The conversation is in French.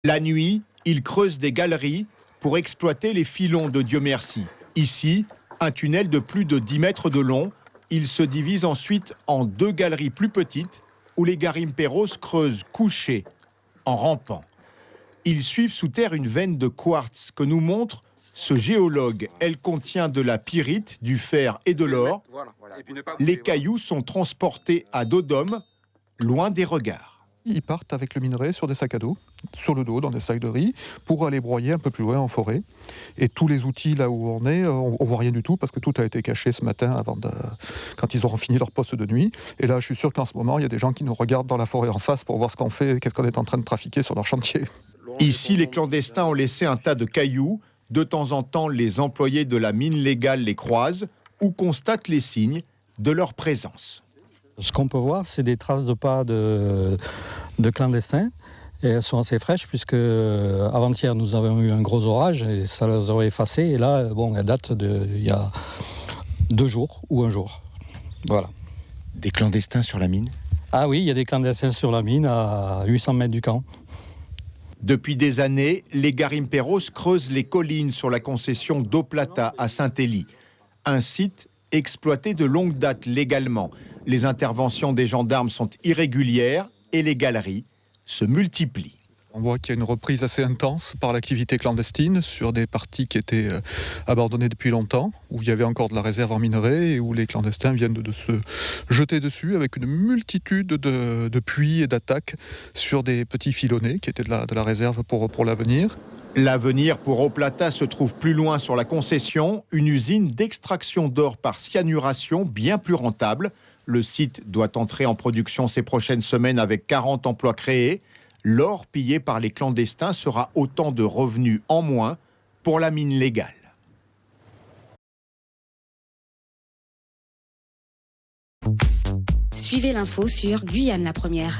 La nuit, ils creusent des galeries pour exploiter les filons de Dieu merci. Ici, un tunnel de plus de 10 mètres de long. Il se divise ensuite en 2 galeries plus petites où les garimperos creusent couchés, en rampant. Ils suivent sous terre une veine de quartz que nous montre ce géologue. Elle contient de la pyrite, du fer et de l'or. Les cailloux sont transportés à dos d'homme, loin des regards. Ils partent avec le minerai sur des sacs à dos, sur le dos, dans des sacs de riz, pour aller broyer un peu plus loin en forêt. Et tous les outils là où on est, on voit rien du tout parce que tout a été caché ce matin quand ils auront fini leur poste de nuit. Et là, je suis sûr qu'en ce moment, il y a des gens qui nous regardent dans la forêt en face pour voir ce qu'on fait et qu'est-ce qu'on est en train de trafiquer sur leur chantier. Ici, les clandestins ont laissé un tas de cailloux. De temps en temps, les employés de la mine légale les croisent ou constatent les signes de leur présence. Ce qu'on peut voir, c'est des traces de pas de clandestins. Et elles sont assez fraîches puisque avant-hier, nous avons eu un gros orage et ça les aurait effacées. Et là, elles datent d'il y a 2 jours ou 1 jour. Voilà. Des clandestins sur la mine ? Ah oui, il y a des clandestins sur la mine à 800 mètres du camp. Depuis des années, les garimperos creusent les collines sur la concession d'Eau Plata à Saint-Élie. Un site exploité de longue date légalement. Les interventions des gendarmes sont irrégulières et les galeries se multiplient. On voit qu'il y a une reprise assez intense par l'activité clandestine sur des parties qui étaient abandonnées depuis longtemps, où il y avait encore de la réserve en minerai et où les clandestins viennent de se jeter dessus avec une multitude de puits et d'attaques sur des petits filonnés qui étaient de la réserve pour l'avenir. L'avenir pour Eau Plata se trouve plus loin sur la concession, une usine d'extraction d'or par cyanuration bien plus rentable. Le site doit entrer en production ces prochaines semaines avec 40 emplois créés. L'or pillé par les clandestins sera autant de revenus en moins pour la mine légale. Suivez l'info sur Guyane la Première.